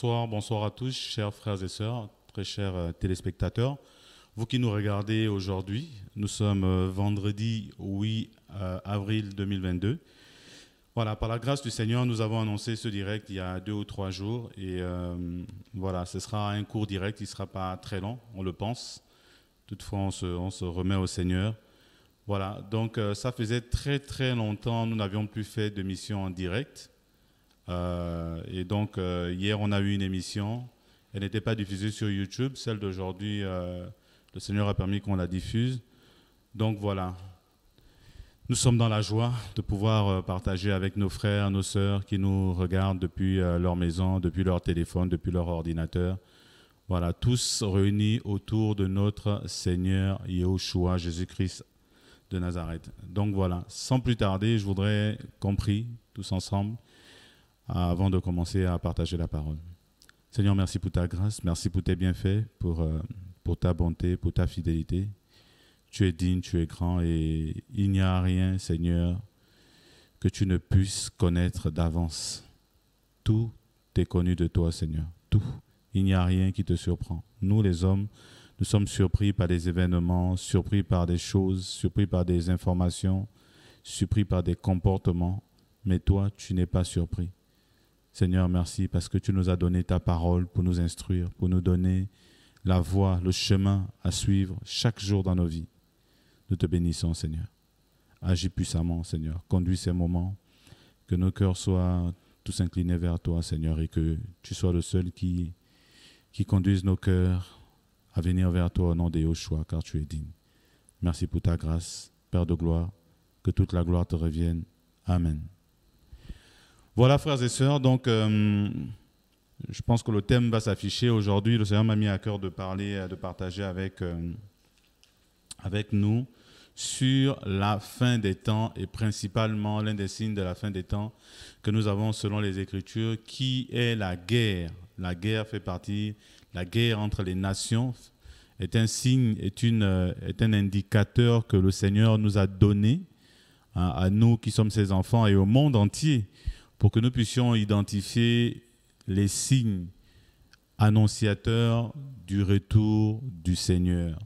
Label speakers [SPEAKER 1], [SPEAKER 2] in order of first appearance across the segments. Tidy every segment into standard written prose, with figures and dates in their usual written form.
[SPEAKER 1] Bonsoir, bonsoir à tous, chers frères et sœurs, très chers téléspectateurs. Vous qui nous regardez aujourd'hui, nous sommes vendredi 8 avril 2022. Voilà, par la grâce du Seigneur, nous avons annoncé ce direct il y a 2 ou 3 jours. Et voilà, ce sera un court direct, il ne sera pas très long, on le pense. Toutefois, on se remet au Seigneur. Voilà, donc ça faisait très très longtemps, nous n'avions plus fait de mission en direct. Et donc, hier, on a eu une émission. Elle n'était pas diffusée sur YouTube. Celle d'aujourd'hui, le Seigneur a permis qu'on la diffuse. Donc, voilà. Nous sommes dans la joie de pouvoir partager avec nos frères, nos sœurs qui nous regardent depuis leur maison, depuis leur téléphone, depuis leur ordinateur. Voilà, tous réunis autour de notre Seigneur Yahushua, Jésus-Christ de Nazareth. Donc, voilà. Sans plus tarder, je voudrais qu'on prie tous ensemble avant de commencer à partager la parole. Seigneur, merci pour ta grâce, merci pour tes bienfaits, pour ta bonté, pour ta fidélité. Tu es digne, tu es grand et il n'y a rien, Seigneur, que tu ne puisses connaître d'avance. Tout est connu de toi, Seigneur, tout. Il n'y a rien qui te surprend. Nous, les hommes, nous sommes surpris par des événements, surpris par des choses, surpris par des informations, surpris par des comportements, mais toi, tu n'es pas surpris. Seigneur, merci parce que tu nous as donné ta parole pour nous instruire, pour nous donner la voie, le chemin à suivre chaque jour dans nos vies. Nous te bénissons, Seigneur. Agis puissamment, Seigneur. Conduis ces moments, que nos cœurs soient tous inclinés vers toi, Seigneur, et que tu sois le seul qui conduise nos cœurs à venir vers toi au nom de Yahushua, car tu es digne. Merci pour ta grâce, Père de gloire, que toute la gloire te revienne. Amen. Voilà, frères et sœurs, donc je pense que le thème va s'afficher aujourd'hui. Le Seigneur m'a mis à cœur de partager avec nous sur la fin des temps et principalement l'un des signes de la fin des temps que nous avons selon les Écritures, qui est la guerre. La guerre fait partie, la guerre entre les nations est un signe, est un indicateur que le Seigneur nous a donné à nous qui sommes ses enfants et au monde entier, pour que nous puissions identifier les signes annonciateurs du retour du Seigneur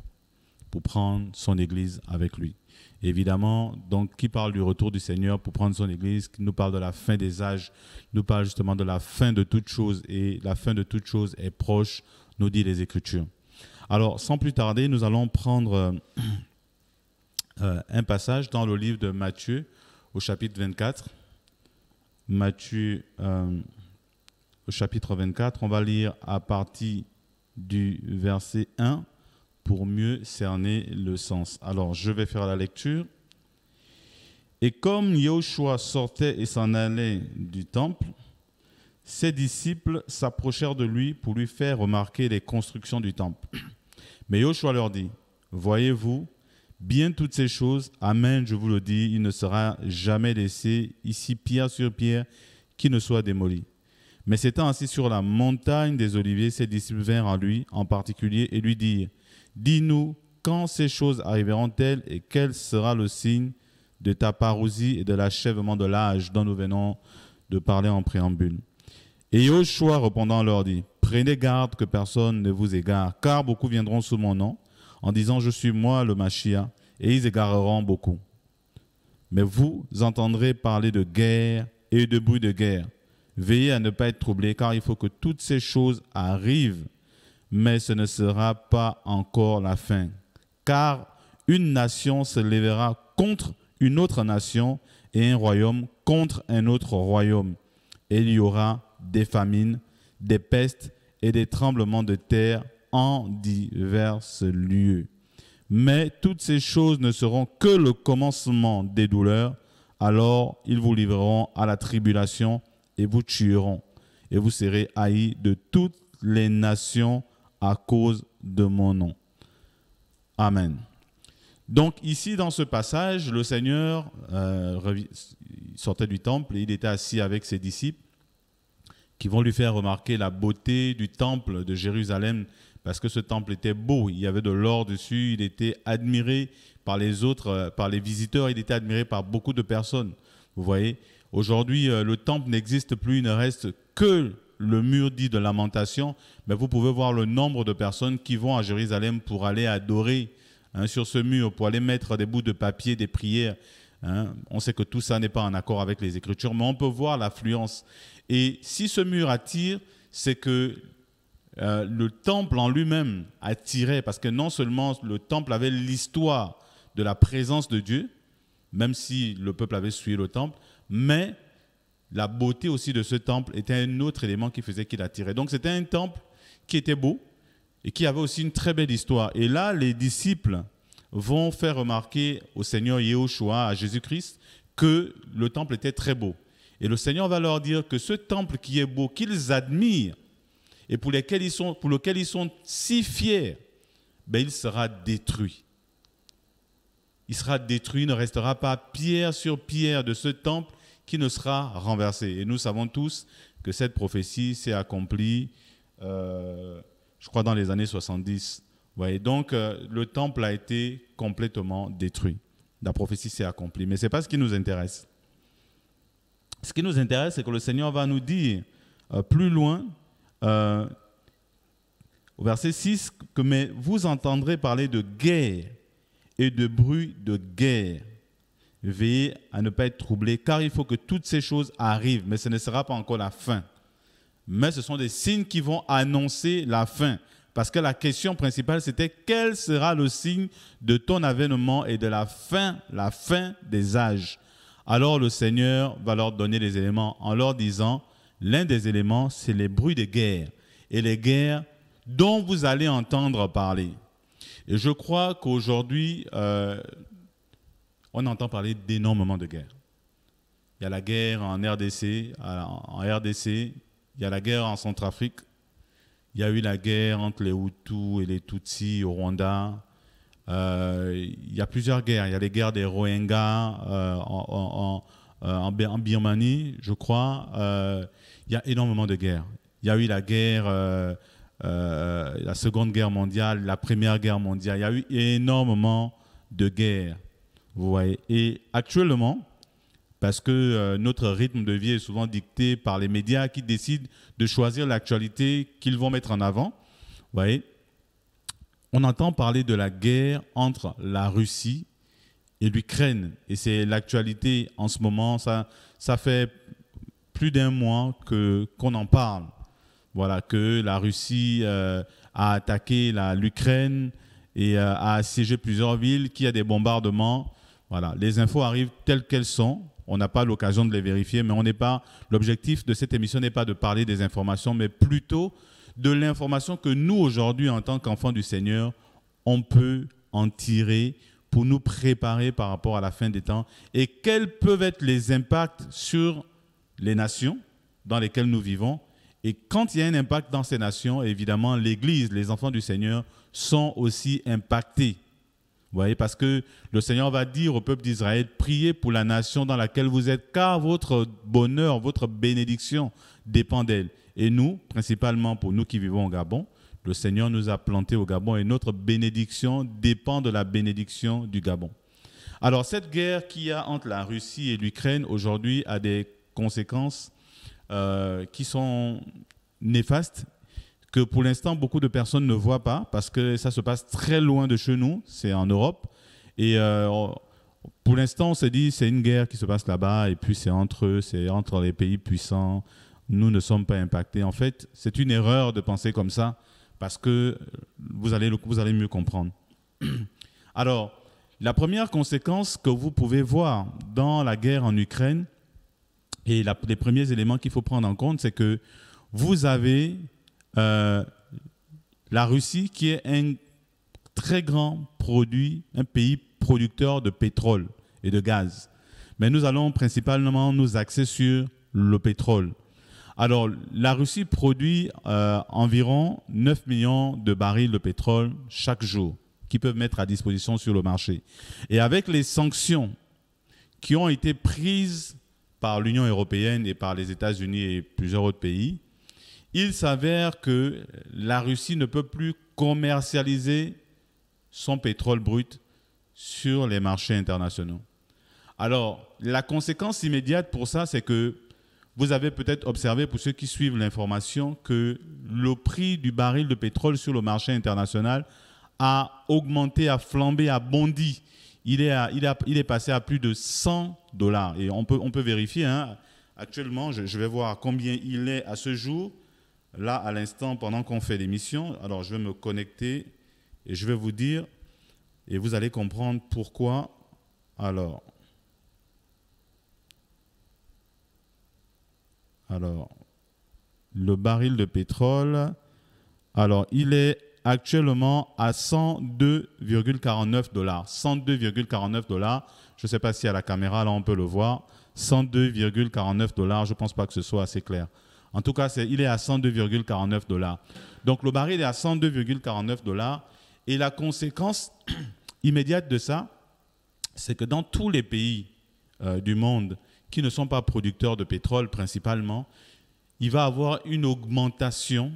[SPEAKER 1] pour prendre son Église avec lui. Évidemment, donc, qui parle du retour du Seigneur pour prendre son Église, qui nous parle de la fin des âges, nous parle justement de la fin de toute chose, et la fin de toute chose est proche, nous dit les Écritures. Alors, sans plus tarder, nous allons prendre un passage dans le livre de Matthieu, au chapitre 24. Matthieu, au chapitre 24, on va lire à partir du verset 1 pour mieux cerner le sens. Alors, je vais faire la lecture. Et comme Yahushua sortait et s'en allait du temple, ses disciples s'approchèrent de lui pour lui faire remarquer les constructions du temple. Mais Yahushua leur dit, « Voyez-vous bien toutes ces choses, amen, je vous le dis, il ne sera jamais laissé ici pierre sur pierre qui ne soit démoli. » Mais s'étant assis sur la montagne des Oliviers, ses disciples vinrent à lui en particulier et lui dirent, « Dis-nous, quand ces choses arriveront-elles et quel sera le signe de ta parousie et de l'achèvement de l'âge dont nous venons de parler en préambule ?» Et Yahushua répondant leur dit, « Prenez garde que personne ne vous égare, car beaucoup viendront sous mon nom, en disant, je suis moi le Mashiach, et ils égareront beaucoup. Mais vous entendrez parler de guerre et de bruit de guerre. Veillez à ne pas être troublés, car il faut que toutes ces choses arrivent, mais ce ne sera pas encore la fin. Car une nation se lèvera contre une autre nation, et un royaume contre un autre royaume. Et il y aura des famines, des pestes et des tremblements de terre en divers lieux. Mais toutes ces choses ne seront que le commencement des douleurs. Alors ils vous livreront à la tribulation et vous tueront. Et vous serez haïs de toutes les nations à cause de mon nom. Amen. Donc ici, dans ce passage, le Seigneur sortait du temple et il était assis avec ses disciples qui vont lui faire remarquer la beauté du temple de Jérusalem, parce que ce temple était beau, il y avait de l'or dessus, il était admiré par les autres, par les visiteurs, il était admiré par beaucoup de personnes. Vous voyez, aujourd'hui, le temple n'existe plus, il ne reste que le mur dit de lamentation, mais vous pouvez voir le nombre de personnes qui vont à Jérusalem pour aller adorer sur ce mur, pour aller mettre des bouts de papier, des prières. On sait que tout ça n'est pas en accord avec les Écritures, mais on peut voir l'affluence. Et si ce mur attire, c'est que le temple en lui-même attirait, parce que non seulement le temple avait l'histoire de la présence de Dieu, même si le peuple avait suivi le temple, mais la beauté aussi de ce temple était un autre élément qui faisait qu'il attirait. Donc c'était un temple qui était beau et qui avait aussi une très belle histoire. Et là, les disciples vont faire remarquer au Seigneur Yahushua, à Jésus-Christ, que le temple était très beau. Et le Seigneur va leur dire que ce temple qui est beau, qu'ils admirent et pour lequel ils sont si fiers, il sera détruit. Il sera détruit, il ne restera pas pierre sur pierre de ce temple qui ne sera renversé. Et nous savons tous que cette prophétie s'est accomplie, je crois, dans les années 70. Ouais, donc, le temple a été complètement détruit. La prophétie s'est accomplie. Mais ce n'est pas ce qui nous intéresse. Ce qui nous intéresse, c'est que le Seigneur va nous dire plus loin, au verset 6, que « Mais vous entendrez parler de guerre et de bruit de guerre. Veillez à ne pas être troublés, car il faut que toutes ces choses arrivent, mais ce ne sera pas encore la fin. Mais ce sont des signes qui vont annoncer la fin. » Parce que la question principale, c'était quel sera le signe de ton avènement et de la fin des âges. Alors le Seigneur va leur donner les éléments en leur disant, l'un des éléments, c'est les bruits de guerre et les guerres dont vous allez entendre parler. Et je crois qu'aujourd'hui, on entend parler d'énormément de guerres. Il y a la guerre en RDC, il y a la guerre en Centrafrique, il y a eu la guerre entre les Hutus et les Tutsis au Rwanda. Il y a plusieurs guerres. Il y a les guerres des Rohingyas en Birmanie, je crois. Il y a énormément de guerres. Il y a eu la guerre, la Seconde Guerre mondiale, la Première Guerre mondiale. Il y a eu énormément de guerres. Vous voyez. Et actuellement, parce que notre rythme de vie est souvent dicté par les médias qui décident de choisir l'actualité qu'ils vont mettre en avant. Vous voyez, on entend parler de la guerre entre la Russie et l'Ukraine. Et c'est l'actualité en ce moment. Ça fait plus d'un mois qu'on en parle. Voilà, que la Russie a attaqué l'Ukraine et a assiégé plusieurs villes, qu'il y a des bombardements. Voilà, les infos arrivent telles qu'elles sont. On n'a pas l'occasion de les vérifier, mais l'objectif de cette émission n'est pas de parler des informations, mais plutôt de l'information que nous, aujourd'hui, en tant qu'enfants du Seigneur, on peut en tirer pour nous préparer par rapport à la fin des temps et quels peuvent être les impacts sur les nations dans lesquelles nous vivons. Et quand il y a un impact dans ces nations, évidemment, l'Église, les enfants du Seigneur sont aussi impactés. Vous voyez, parce que le Seigneur va dire au peuple d'Israël, priez pour la nation dans laquelle vous êtes, car votre bonheur, votre bénédiction dépend d'elle. Et nous, principalement pour nous qui vivons au Gabon, le Seigneur nous a plantés au Gabon et notre bénédiction dépend de la bénédiction du Gabon. Alors, cette guerre qu'il y a entre la Russie et l'Ukraine aujourd'hui a des conséquences qui sont néfastes, que pour l'instant, beaucoup de personnes ne voient pas parce que ça se passe très loin de chez nous, c'est en Europe. Et pour l'instant, on se dit c'est une guerre qui se passe là-bas et puis c'est entre eux, c'est entre les pays puissants. Nous ne sommes pas impactés. En fait, c'est une erreur de penser comme ça parce que vous allez mieux comprendre. Alors, la première conséquence que vous pouvez voir dans la guerre en Ukraine et les premiers éléments qu'il faut prendre en compte, c'est que vous avez la Russie qui est un très grand un pays producteur de pétrole et de gaz. Mais nous allons principalement nous axer sur le pétrole. Alors, la Russie produit environ 9 millions de barils de pétrole chaque jour qui peuvent mettre à disposition sur le marché. Et avec les sanctions qui ont été prises par l'Union européenne et par les États-Unis et plusieurs autres pays, il s'avère que la Russie ne peut plus commercialiser son pétrole brut sur les marchés internationaux. Alors, la conséquence immédiate pour ça, c'est que Vous avez peut-être observé, pour ceux qui suivent l'information, que le prix du baril de pétrole sur le marché international a augmenté, a flambé, a bondi. Il est passé à plus de $100. Et on peut vérifier. Hein. Actuellement, je vais voir combien il est à ce jour. Là, à l'instant, pendant qu'on fait l'émission. Alors, je vais me connecter et je vais vous dire, et vous allez comprendre pourquoi. Alors, le baril de pétrole, alors il est actuellement à $102,49. $102,49. Je ne sais pas si à la caméra, là, on peut le voir. $102,49. Je ne pense pas que ce soit assez clair. En tout cas, il est à $102,49. Donc, le baril est à $102,49. Et la conséquence immédiate de ça, c'est que dans tous les pays du monde qui ne sont pas producteurs de pétrole principalement, il va y avoir une augmentation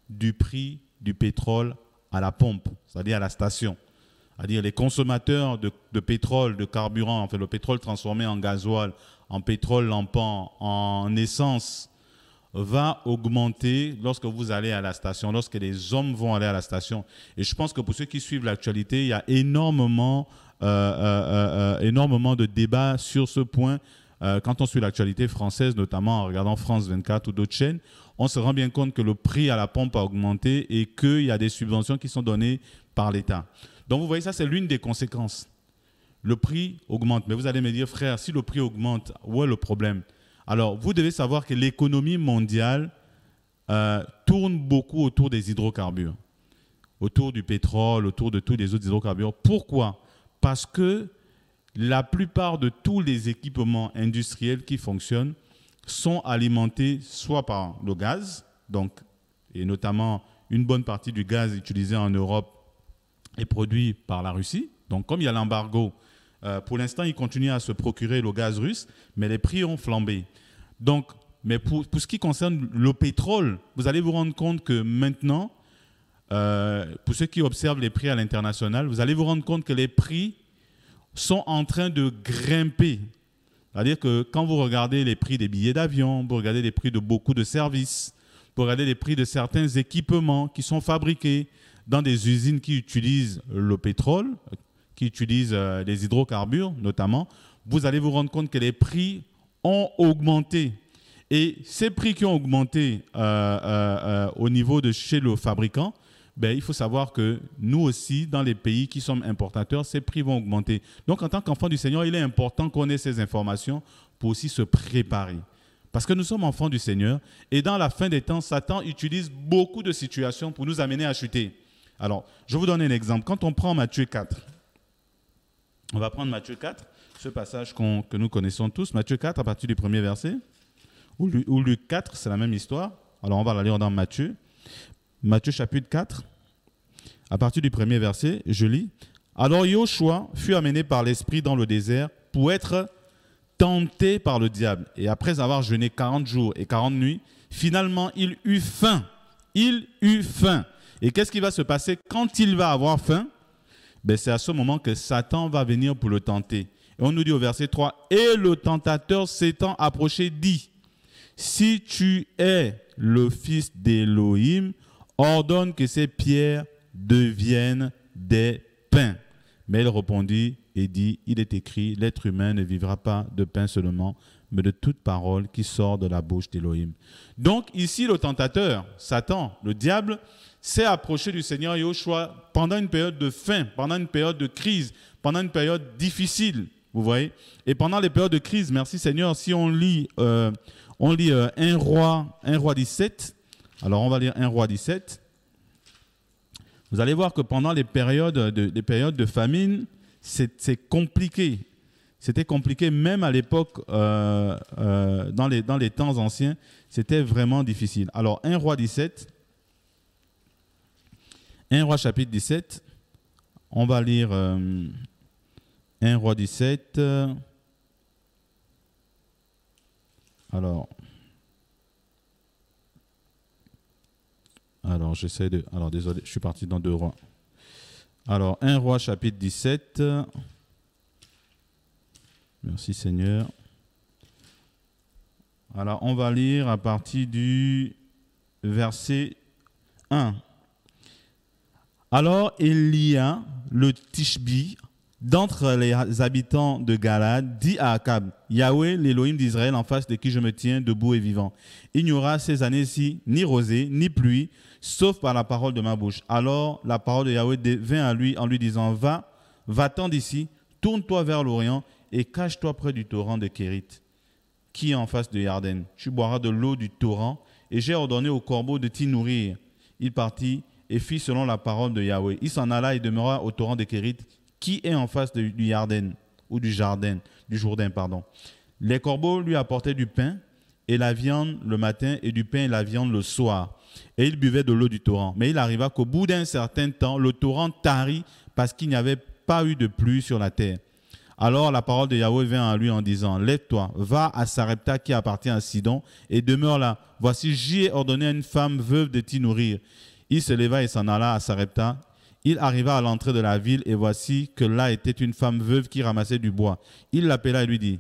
[SPEAKER 1] du prix du pétrole à la pompe, c'est-à-dire à la station. C'est-à-dire les consommateurs de pétrole, de carburant, enfin le pétrole transformé en gasoil, en pétrole lampant, en essence, va augmenter lorsque vous allez à la station, lorsque les hommes vont aller à la station. Et je pense que pour ceux qui suivent l'actualité, il y a énormément de débats sur ce point. Quand on suit l'actualité française, notamment en regardant France 24 ou d'autres chaînes, on se rend bien compte que le prix à la pompe a augmenté et qu'il y a des subventions qui sont données par l'État. Donc vous voyez, ça c'est l'une des conséquences. Le prix augmente. Mais vous allez me dire, frère, si le prix augmente, où est le problème? Alors, vous devez savoir que l'économie mondiale tourne beaucoup autour des hydrocarbures, autour du pétrole, autour de tous les autres hydrocarbures. Pourquoi? Parce que la plupart de tous les équipements industriels qui fonctionnent sont alimentés soit par le gaz, donc, et notamment une bonne partie du gaz utilisé en Europe est produit par la Russie. Donc, comme il y a l'embargo, pour l'instant, ils continuent à se procurer le gaz russe, mais les prix ont flambé. Donc, mais pour ce qui concerne le pétrole, vous allez vous rendre compte que maintenant, pour ceux qui observent les prix à l'international, vous allez vous rendre compte que les prix sont en train de grimper. C'est-à-dire que quand vous regardez les prix des billets d'avion, vous regardez les prix de beaucoup de services, vous regardez les prix de certains équipements qui sont fabriqués dans des usines qui utilisent le pétrole, qui utilisent les hydrocarbures notamment, vous allez vous rendre compte que les prix ont augmenté. Et ces prix qui ont augmenté au niveau de chez le fabricant, il faut savoir que nous aussi, dans les pays qui sommes importateurs, ces prix vont augmenter. Donc, en tant qu'enfant du Seigneur, il est important qu'on ait ces informations pour aussi se préparer. Parce que nous sommes enfants du Seigneur et dans la fin des temps, Satan utilise beaucoup de situations pour nous amener à chuter. Alors, je vous donne un exemple. Quand on prend Matthieu 4, on va prendre Matthieu 4, ce passage que nous connaissons tous. Matthieu 4, à partir du premier verset, ou Luc 4, c'est la même histoire. Alors, on va la lire dans Matthieu. Matthieu chapitre 4, à partir du premier verset, je lis. Alors Yoshua fut amené par l'Esprit dans le désert pour être tenté par le diable. Et après avoir jeûné 40 jours et 40 nuits, finalement, il eut faim. Il eut faim. Et qu'est-ce qui va se passer quand il va avoir faim? C'est à ce moment que Satan va venir pour le tenter. Et on nous dit au verset 3, « Et le tentateur s'étant approché dit, « Si tu es le fils d'Élohim, ordonne que ces pierres deviennent des pains. » Mais il répondit et dit, « Il est écrit, l'être humain ne vivra pas de pain seulement, mais de toute parole qui sort de la bouche d'Élohim. » Donc ici, le tentateur, Satan, le diable, s'est approché du Seigneur Yoshua pendant une période de faim, pendant une période de crise, pendant une période difficile, vous voyez. Et pendant les périodes de crise, merci Seigneur, si on lit 1 Roi 17, alors on va lire 1 Roi 17, vous allez voir que pendant les périodes de famine, c'est compliqué. C'était compliqué, même à l'époque, dans les temps anciens, c'était vraiment difficile. Alors 1 Roi 17, 1 Roi chapitre 17, on va lire 1 Roi 17. Alors, j'essaie de... Alors, désolé, je suis parti dans 2 Rois. Alors, 1 Roi chapitre 17. Merci Seigneur. Alors, on va lire à partir du verset 1. Alors Élia, le Tishbi, d'entre les habitants de Galad, dit à Akab, Yahweh, l'Élohim d'Israël, en face de qui je me tiens debout et vivant, il n'y aura ces années-ci ni rosée, ni pluie, sauf par la parole de ma bouche. Alors la parole de Yahweh vint à lui en lui disant, va-t'en d'ici, tourne-toi vers l'Orient et cache-toi près du torrent de Kérit, qui est en face de Yarden. Tu boiras de l'eau du torrent, et j'ai ordonné au corbeau de t'y nourrir. Il partit et fit selon la parole de Yahweh. Il s'en alla et demeura au torrent de Kérit, qui est en face du Yarden, ou du Jourdain. Les corbeaux lui apportaient du pain et la viande le matin, et du pain et la viande le soir. Et il buvait de l'eau du torrent. Mais il arriva qu'au bout d'un certain temps, le torrent tarit parce qu'il n'y avait pas eu de pluie sur la terre. Alors la parole de Yahweh vint à lui en disant, lève-toi, va à Sarepta qui appartient à Sidon, et demeure là. Voici, j'y ai ordonné à une femme veuve de t'y nourrir. Il se leva et s'en alla à Sarepta. Il arriva à l'entrée de la ville, et voici que là était une femme veuve qui ramassait du bois. Il l'appela et lui dit,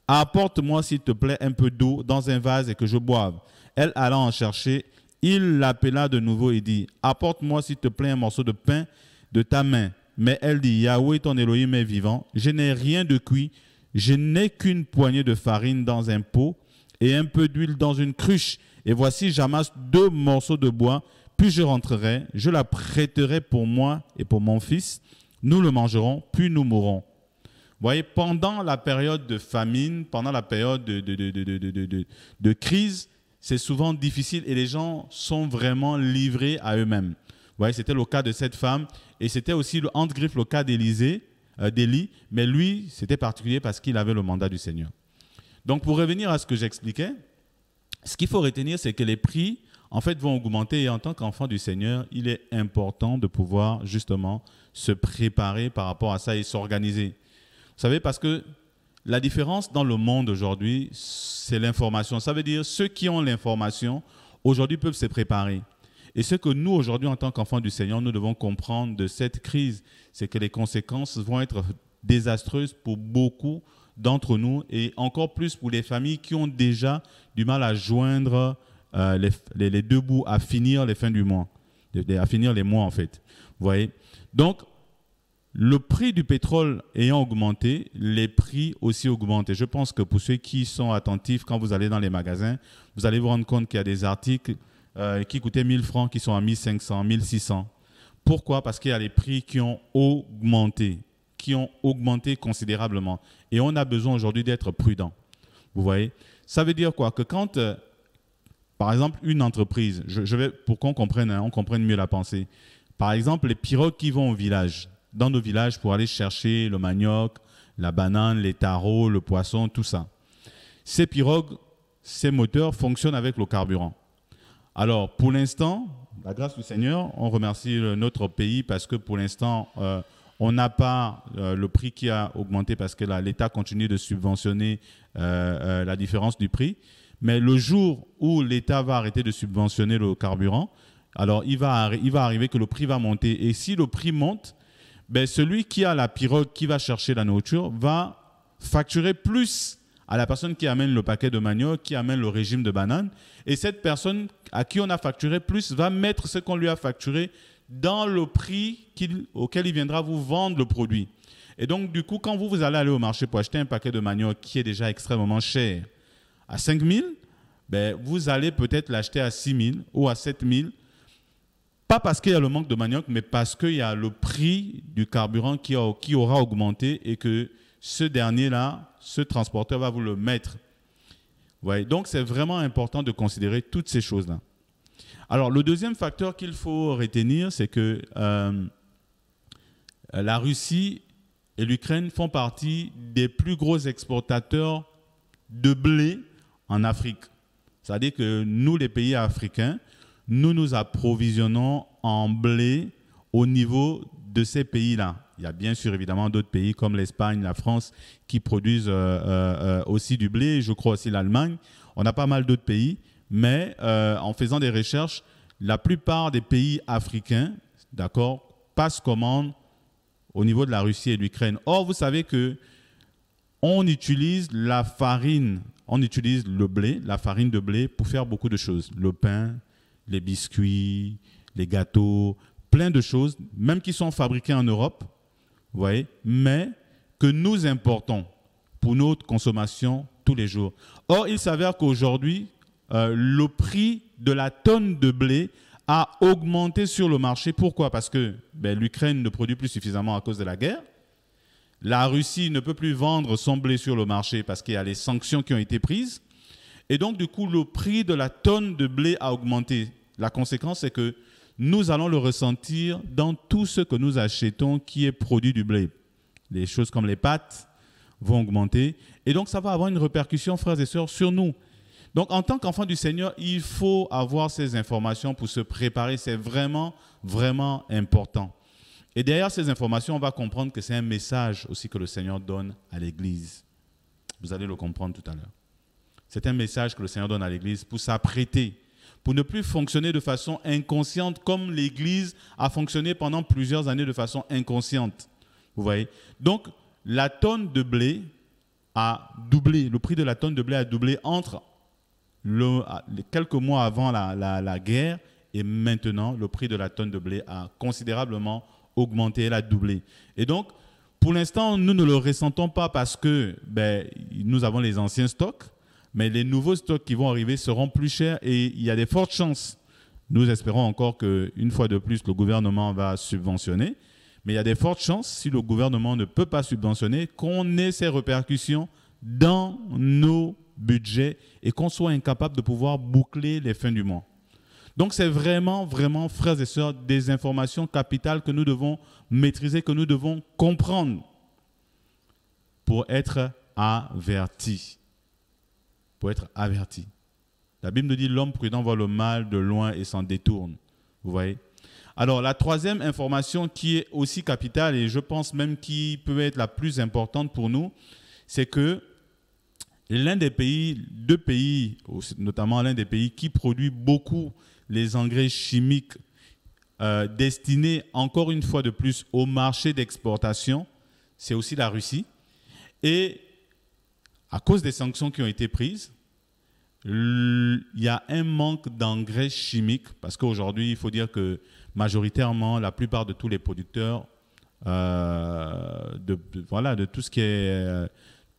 [SPEAKER 1] apporte-moi s'il te plaît un peu d'eau dans un vase et que je boive. Elle alla en chercher. Il l'appela de nouveau et dit, apporte-moi s'il te plaît un morceau de pain de ta main. Mais elle dit, Yahweh ton Elohim est vivant, je n'ai rien de cuit, je n'ai qu'une poignée de farine dans un pot et un peu d'huile dans une cruche. Et voici, j'amasse 2 morceaux de bois, puis je rentrerai, je la prêterai pour moi et pour mon fils, nous le mangerons, puis nous mourrons. Vous voyez, pendant la période de famine, pendant la période de crise, c'est souvent difficile et les gens sont vraiment livrés à eux-mêmes. Vous voyez, c'était le cas de cette femme et c'était aussi entre griffes le cas d'Élie, mais lui, c'était particulier parce qu'il avait le mandat du Seigneur. Donc, pour revenir à ce que j'expliquais, ce qu'il faut retenir, c'est que les prix, en fait, vont augmenter et en tant qu'enfant du Seigneur, il est important de pouvoir justement se préparer par rapport à ça et s'organiser. Vous savez, parce que la différence dans le monde aujourd'hui, c'est l'information. Ça veut dire ceux qui ont l'information, aujourd'hui, peuvent se préparer. Et ce que nous, aujourd'hui, en tant qu'enfants du Seigneur, nous devons comprendre de cette crise, c'est que les conséquences vont être désastreuses pour beaucoup d'entre nous et encore plus pour les familles qui ont déjà du mal à joindre les 2 bouts, à finir les fins du mois, à finir les mois en fait. Vous voyez ? Donc, le prix du pétrole ayant augmenté, les prix aussi augmentent. Et je pense que pour ceux qui sont attentifs, quand vous allez dans les magasins, vous allez vous rendre compte qu'il y a des articles qui coûtaient 1000 francs, qui sont à 1500, 1600. Pourquoi ? Parce qu'il y a les prix qui ont augmenté considérablement. Et on a besoin aujourd'hui d'être prudent. Vous voyez ? Ça veut dire quoi ? Que quand, par exemple, une entreprise, je vais, pour qu'on comprenne, on comprenne mieux la pensée. Par exemple, les pirogues qui vont au village, dans nos villages pour aller chercher le manioc, la banane, les tarots, le poisson, tout ça. Ces pirogues, ces moteurs fonctionnent avec le carburant. Alors, pour l'instant, la grâce du Seigneur, on remercie notre pays parce que pour l'instant, on n'a pas le prix qui a augmenté parce que l'État continue de subventionner la différence du prix. Mais le jour où l'État va arrêter de subventionner le carburant, alors il va arriver que le prix va monter. Et si le prix monte, ben, celui qui a la pirogue qui va chercher la nourriture va facturer plus à la personne qui amène le paquet de manioc, qui amène le régime de bananes. Et cette personne à qui on a facturé plus va mettre ce qu'on lui a facturé dans le prix auquel il viendra vous vendre le produit. Et donc, du coup, quand vous allez aller au marché pour acheter un paquet de manioc qui est déjà extrêmement cher, à 5 000, ben, vous allez peut-être l'acheter à 6 000 ou à 7 000. Pas parce qu'il y a le manque de manioc, mais parce qu'il y a le prix du carburant qui aura augmenté et que ce dernier-là, ce transporteur va vous le mettre. Ouais, donc, c'est vraiment important de considérer toutes ces choses-là. Alors, le deuxième facteur qu'il faut retenir, c'est que la Russie et l'Ukraine font partie des plus gros exportateurs de blé en Afrique. C'est-à-dire que nous, les pays africains, nous nous approvisionnons en blé au niveau de ces pays-là. Il y a bien sûr évidemment d'autres pays comme l'Espagne, la France qui produisent aussi du blé, je crois aussi l'Allemagne. On a pas mal d'autres pays, mais en faisant des recherches, la plupart des pays africains, d'accord, passent commande au niveau de la Russie et de l'Ukraine. Or, vous savez que on utilise la farine, on utilise le blé, la farine de blé pour faire beaucoup de choses. Le pain, les biscuits, les gâteaux, plein de choses, même qui sont fabriquées en Europe, vous voyez, mais que nous importons pour notre consommation tous les jours. Or, il s'avère qu'aujourd'hui, le prix de la tonne de blé a augmenté sur le marché. Pourquoi? Parce que l'Ukraine ne produit plus suffisamment à cause de la guerre. La Russie ne peut plus vendre son blé sur le marché parce qu'il y a les sanctions qui ont été prises. Et donc, du coup, le prix de la tonne de blé a augmenté. La conséquence, c'est que nous allons le ressentir dans tout ce que nous achetons qui est produit du blé. Les choses comme les pâtes vont augmenter. Et donc, ça va avoir une répercussion, frères et sœurs, sur nous. Donc, en tant qu'enfant du Seigneur, il faut avoir ces informations pour se préparer. C'est vraiment, vraiment important. Et derrière ces informations, on va comprendre que c'est un message aussi que le Seigneur donne à l'Église. Vous allez le comprendre tout à l'heure. C'est un message que le Seigneur donne à l'Église pour s'apprêter, pour ne plus fonctionner de façon inconsciente comme l'Église a fonctionné pendant plusieurs années de façon inconsciente. Vous voyez? Donc, la tonne de blé a doublé, le prix de la tonne de blé a doublé entre quelques mois avant la guerre et maintenant, le prix de la tonne de blé a considérablement augmenté, elle a doublé. Et donc, pour l'instant, nous ne le ressentons pas parce que nous avons les anciens stocks, mais les nouveaux stocks qui vont arriver seront plus chers et il y a des fortes chances. Nous espérons encore qu'une fois de plus, le gouvernement va subventionner, mais il y a des fortes chances, si le gouvernement ne peut pas subventionner, qu'on ait ces répercussions dans nos budgets et qu'on soit incapable de pouvoir boucler les fins du mois. Donc, c'est vraiment, vraiment, frères et sœurs, des informations capitales que nous devons maîtriser, que nous devons comprendre pour être avertis. Pour être avertis. La Bible nous dit l'homme prudent voit le mal de loin et s'en détourne. Vous voyez? Alors, la troisième information qui est aussi capitale et je pense même qui peut être la plus importante pour nous, c'est que deux pays, notamment l'un des pays qui produit beaucoup les engrais chimiques destinés encore une fois de plus au marché d'exportation, c'est aussi la Russie. Et à cause des sanctions qui ont été prises, il y a un manque d'engrais chimiques parce qu'aujourd'hui, il faut dire que majoritairement, la plupart de tous les producteurs de tout ce qui est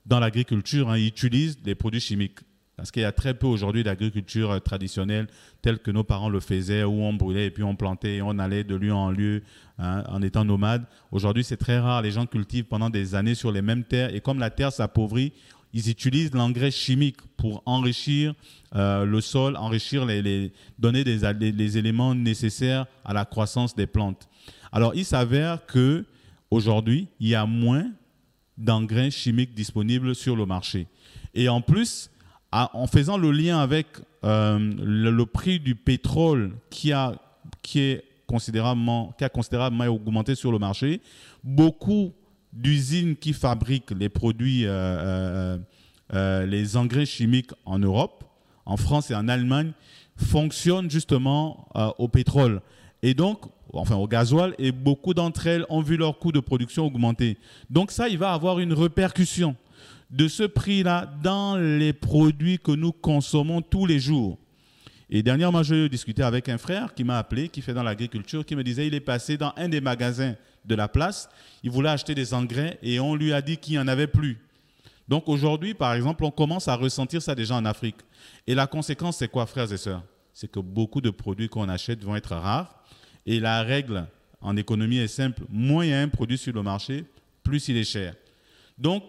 [SPEAKER 1] dans l'agriculture, ils utilisent des produits chimiques. Parce qu'il y a très peu aujourd'hui d'agriculture traditionnelle telle que nos parents le faisaient, où on brûlait et puis on plantait et on allait de lieu en lieu en étant nomade. Aujourd'hui, c'est très rare. Les gens cultivent pendant des années sur les mêmes terres et comme la terre s'appauvrit, ils utilisent l'engrais chimique pour enrichir le sol, donner les éléments nécessaires à la croissance des plantes. Alors, il s'avère qu'aujourd'hui, il y a moins d'engrais chimiques disponibles sur le marché. Et en plus, en faisant le lien avec le prix du pétrole qui a considérablement augmenté sur le marché, beaucoup d'usines qui fabriquent les produits, les engrais chimiques en Europe, en France et en Allemagne, fonctionnent justement au pétrole. Et donc, au gasoil, et beaucoup d'entre elles ont vu leur coût de production augmenter. Donc ça, il va avoir une répercussion de ce prix-là dans les produits que nous consommons tous les jours. Et dernièrement, je discutais avec un frère qui m'a appelé, qui fait dans l'agriculture, qui me disait qu'il est passé dans un des magasins de la place, il voulait acheter des engrais et on lui a dit qu'il n'y en avait plus. Donc aujourd'hui, par exemple, on commence à ressentir ça déjà en Afrique. Et la conséquence, c'est quoi, frères et sœurs? C'est que beaucoup de produits qu'on achète vont être rares. Et la règle en économie est simple, moins il y a un produit sur le marché, plus il est cher. Donc,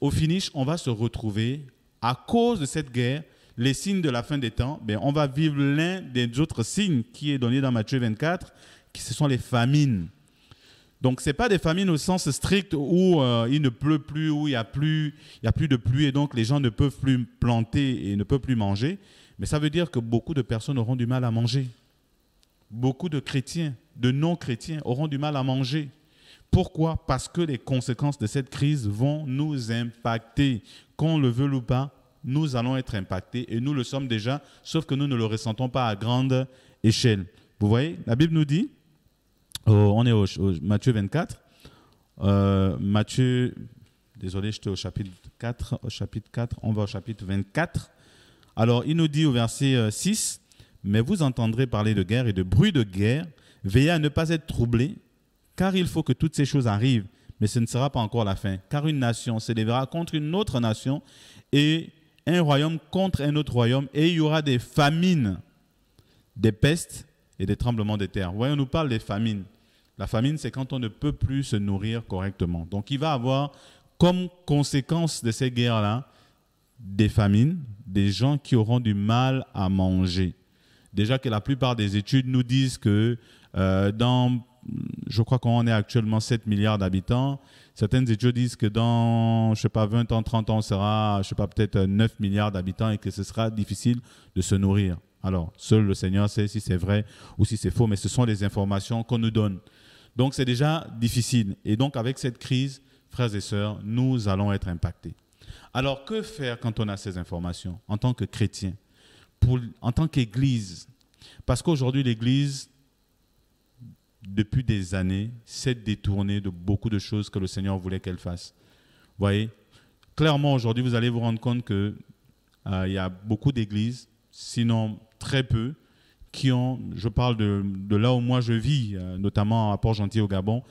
[SPEAKER 1] au finish, on va se retrouver, à cause de cette guerre, les signes de la fin des temps, on va vivre l'un des autres signes qui est donné dans Matthieu 24, ce sont les famines. Donc, ce n'est pas des famines au sens strict où il ne pleut plus, où il n'y a plus de pluie et donc les gens ne peuvent plus planter et ne peuvent plus manger. Mais ça veut dire que beaucoup de personnes auront du mal à manger. Beaucoup de chrétiens, de non-chrétiens auront du mal à manger. Pourquoi? Parce que les conséquences de cette crise vont nous impacter. Qu'on le veuille ou pas, nous allons être impactés et nous le sommes déjà, sauf que nous ne le ressentons pas à grande échelle. Vous voyez, la Bible nous dit, on est au Matthieu 24, Matthieu Désolé, j'étais au chapitre 4. Au chapitre 4, on va au chapitre 24. Alors, il nous dit au verset 6, « Mais vous entendrez parler de guerre et de bruit de guerre. Veillez à ne pas être troublés, car il faut que toutes ces choses arrivent, mais ce ne sera pas encore la fin. Car une nation s'élèvera contre une autre nation et un royaume contre un autre royaume, et il y aura des famines, des pestes et des tremblements de terre. » Voyez, on nous parle des famines. La famine, c'est quand on ne peut plus se nourrir correctement. Donc, il va avoir comme conséquence de ces guerres-là des famines, des gens qui auront du mal à manger. Déjà que la plupart des études nous disent que je crois qu'on est actuellement 7 milliards d'habitants. Certaines études disent que dans, 20 ans, 30 ans, on sera, peut-être 9 milliards d'habitants et que ce sera difficile de se nourrir. Alors, seul le Seigneur sait si c'est vrai ou si c'est faux, mais ce sont les informations qu'on nous donne. Donc, c'est déjà difficile. Et donc, avec cette crise, frères et sœurs, nous allons être impactés. Alors, que faire quand on a ces informations en tant que chrétien, en tant qu'Église? Parce qu'aujourd'hui, l'Église, depuis des années, s'est détournée de beaucoup de choses que le Seigneur voulait qu'elle fasse. Vous voyez, clairement, aujourd'hui, vous allez vous rendre compte qu'il y a beaucoup d'églises, sinon très peu, qui ont, je parle de là où moi je vis, notamment à Port-Gentil au Gabon,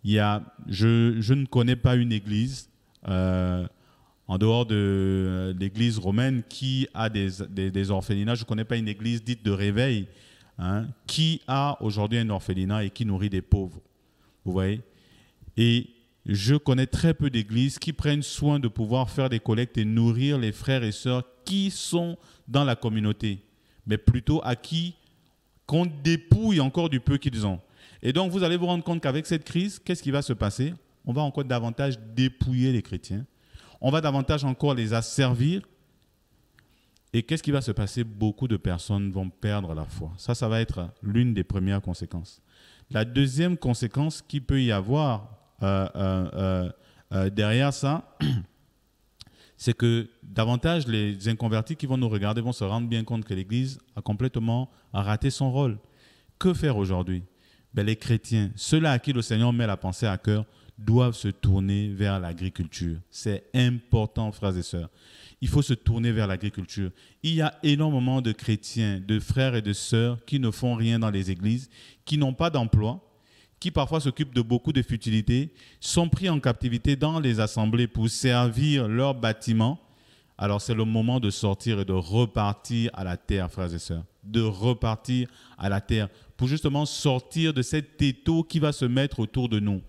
[SPEAKER 1] je ne connais pas une église en dehors de l'église romaine qui a des orphelinats. Je ne connais pas une église dite de réveil qui a aujourd'hui un orphelinat et qui nourrit des pauvres. Vous voyez? Et je connais très peu d'églises qui prennent soin de pouvoir faire des collectes et nourrir les frères et sœurs qui sont dans la communauté, mais plutôt à qui qu'on dépouille encore du peu qu'ils ont. Et donc, vous allez vous rendre compte qu'avec cette crise, qu'est-ce qui va se passer? On va encore davantage dépouiller les chrétiens. On va davantage encore les asservir. Et qu'est-ce qui va se passer? Beaucoup de personnes vont perdre la foi. Ça va être l'une des premières conséquences. La deuxième conséquence qu'il peut y avoir derrière ça, c'est que davantage les inconvertis qui vont nous regarder vont se rendre bien compte que l'Église a complètement raté son rôle. Que faire aujourd'hui? Les chrétiens, ceux-là à qui le Seigneur met la pensée à cœur, doivent se tourner vers l'agriculture. C'est important, frères et sœurs. Il faut se tourner vers l'agriculture. Il y a énormément de chrétiens, de frères et de sœurs qui ne font rien dans les églises, qui n'ont pas d'emploi, qui parfois s'occupent de beaucoup de futilités, sont pris en captivité dans les assemblées pour servir leurs bâtiments. Alors c'est le moment de sortir et de repartir à la terre, frères et sœurs. De repartir à la terre pour justement sortir de cet étau qui va se mettre autour de nous.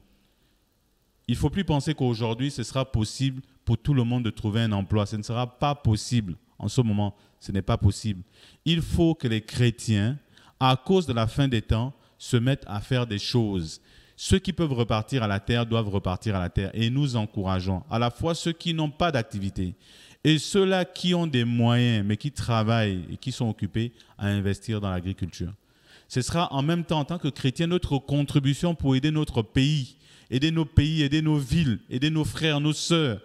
[SPEAKER 1] Il ne faut plus penser qu'aujourd'hui, ce sera possible pour tout le monde de trouver un emploi. Ce ne sera pas possible. En ce moment, ce n'est pas possible. Il faut que les chrétiens, à cause de la fin des temps, se mettent à faire des choses. Ceux qui peuvent repartir à la terre doivent repartir à la terre. Et nous encourageons à la fois ceux qui n'ont pas d'activité et ceux-là qui ont des moyens, mais qui travaillent et qui sont occupés à investir dans l'agriculture. Ce sera en même temps, en tant que chrétiens, notre contribution pour aider notre pays, aider nos villes, aider nos frères, nos sœurs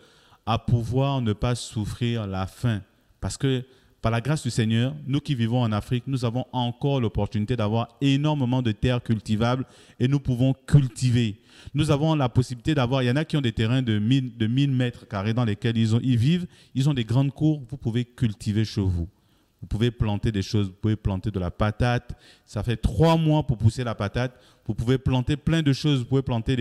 [SPEAKER 1] à pouvoir ne pas souffrir la faim. Parce que par la grâce du Seigneur, nous qui vivons en Afrique, nous avons encore l'opportunité d'avoir énormément de terres cultivables et nous pouvons cultiver. Nous avons la possibilité d'avoir, il y en a qui ont des terrains de 1000 mètres carrés dans lesquels ils vivent, ils ont des grandes cours, vous pouvez cultiver chez vous. Vous pouvez planter des choses, vous pouvez planter de la patate. Ça fait 3 mois pour pousser la patate. Vous pouvez planter plein de choses. Vous pouvez planter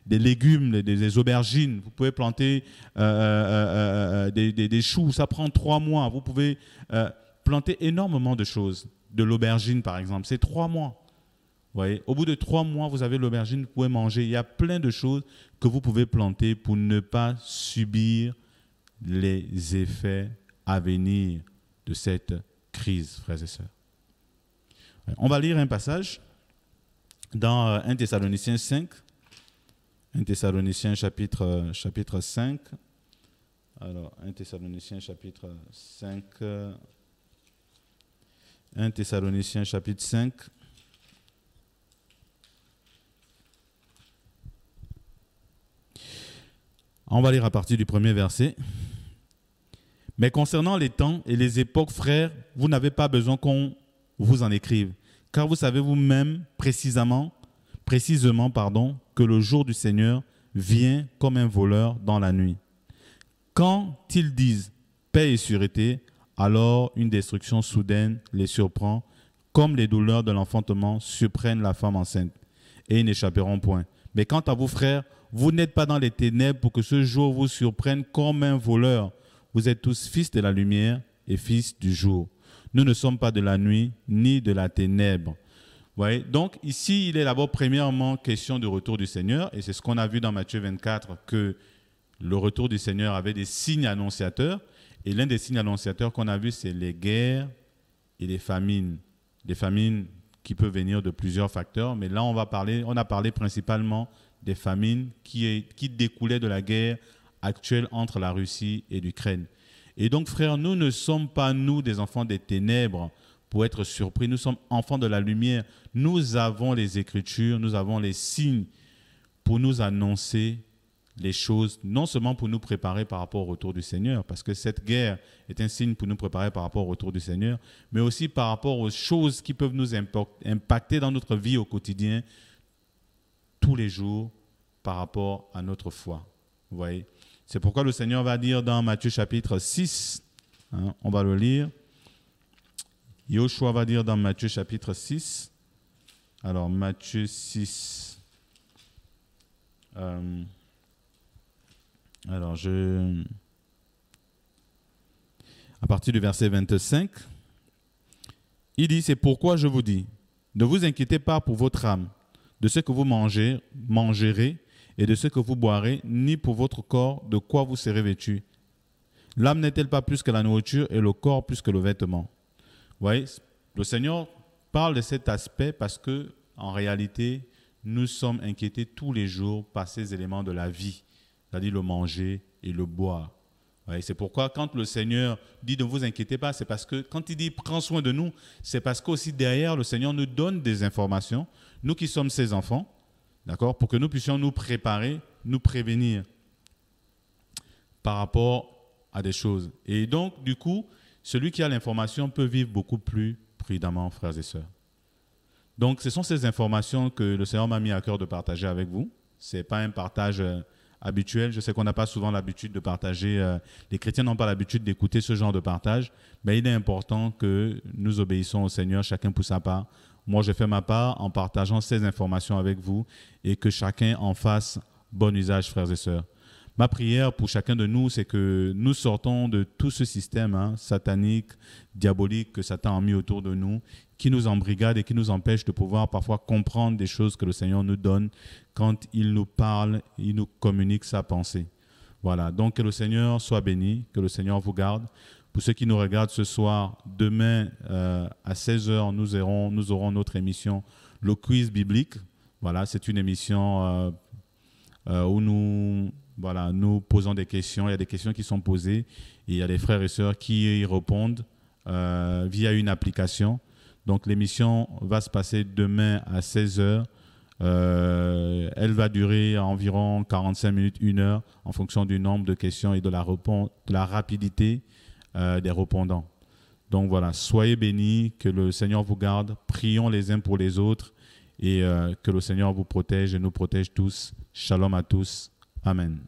[SPEAKER 1] des légumes, des aubergines. Vous pouvez planter des choux. Ça prend 3 mois. Vous pouvez planter énormément de choses. De l'aubergine, par exemple. C'est 3 mois. Vous voyez, au bout de 3 mois, vous avez l'aubergine, vous pouvez manger. Il y a plein de choses que vous pouvez planter pour ne pas subir les effets à venir de cette crise, frères et sœurs. On va lire un passage dans 1 Thessaloniciens 5. 1 Thessaloniciens chapitre 5. Alors, 1 Thessaloniciens chapitre 5. 1 Thessaloniciens chapitre 5. On va lire à partir du premier verset. Mais concernant les temps et les époques, frères, vous n'avez pas besoin qu'on vous en écrive, car vous savez vous-même précisément, que le jour du Seigneur vient comme un voleur dans la nuit. Quand ils disent paix et sûreté, alors une destruction soudaine les surprend, comme les douleurs de l'enfantement surprennent la femme enceinte, et ils n'échapperont point. Mais quant à vous, frères, vous n'êtes pas dans les ténèbres pour que ce jour vous surprenne comme un voleur. Vous êtes tous fils de la lumière et fils du jour. Nous ne sommes pas de la nuit ni de la ténèbre. Ouais. Donc ici, il est d'abord premièrement question du retour du Seigneur, et c'est ce qu'on a vu dans Matthieu 24, que le retour du Seigneur avait des signes annonciateurs, et l'un des signes annonciateurs qu'on a vu, c'est les guerres et les famines. Des famines qui peuvent venir de plusieurs facteurs, mais là on a parlé principalement des famines qui découlaient de la guerre actuelle entre la Russie et l'Ukraine. Et donc frères, nous ne sommes pas nous des enfants des ténèbres pour être surpris, nous sommes enfants de la lumière. Nous avons les Écritures, nous avons les signes pour nous annoncer les choses, non seulement pour nous préparer par rapport au retour du Seigneur, parce que cette guerre est un signe pour nous préparer par rapport au retour du Seigneur, mais aussi par rapport aux choses qui peuvent nous impacter dans notre vie au quotidien, tous les jours, par rapport à notre foi. Vous voyez? C'est pourquoi le Seigneur va dire dans Matthieu chapitre 6, on va le lire, Yoshua va dire dans Matthieu chapitre 6, alors Matthieu 6, à partir du verset 25, il dit, c'est pourquoi je vous dis, ne vous inquiétez pas pour votre âme, de ce que vous mangerez et de ce que vous boirez, ni pour votre corps, de quoi vous serez vêtus. L'âme n'est-elle pas plus que la nourriture et le corps plus que le vêtement? Vous voyez, le Seigneur parle de cet aspect parce que, en réalité, nous sommes inquiétés tous les jours par ces éléments de la vie, c'est-à-dire le manger et le boire. C'est pourquoi quand le Seigneur dit ne vous inquiétez pas, c'est parce que quand il dit prends soin de nous, c'est parce qu'aussi derrière le Seigneur nous donne des informations, nous qui sommes ses enfants, d'accord, pour que nous puissions nous préparer, nous prévenir par rapport à des choses. Et donc, du coup, celui qui a l'information peut vivre beaucoup plus prudemment, frères et sœurs. Donc, ce sont ces informations que le Seigneur m'a mis à cœur de partager avec vous. Ce n'est pas un partage habituel. Je sais qu'on n'a pas souvent l'habitude de partager. Les chrétiens n'ont pas l'habitude d'écouter ce genre de partage. Mais il est important que nous obéissons au Seigneur, chacun pour sa part. Moi, je fais ma part en partageant ces informations avec vous et que chacun en fasse bon usage, frères et sœurs. Ma prière pour chacun de nous, c'est que nous sortons de tout ce système satanique, diabolique que Satan a mis autour de nous, qui nous embrigade et qui nous empêche de pouvoir parfois comprendre des choses que le Seigneur nous donne quand il nous parle, il nous communique sa pensée. Voilà, donc que le Seigneur soit béni, que le Seigneur vous garde. Pour ceux qui nous regardent ce soir, demain à 16h, nous aurons notre émission, le quiz biblique. Voilà, c'est une émission où nous posons des questions. Il y a des questions qui sont posées et il y a des frères et sœurs qui y répondent via une application. Donc l'émission va se passer demain à 16h. Elle va durer environ 45 minutes, 1 heure, en fonction du nombre de questions et de la rapidité des répondants. Donc voilà, soyez bénis, que le Seigneur vous garde, prions les uns pour les autres et que le Seigneur vous protège et nous protège tous. Shalom à tous. Amen.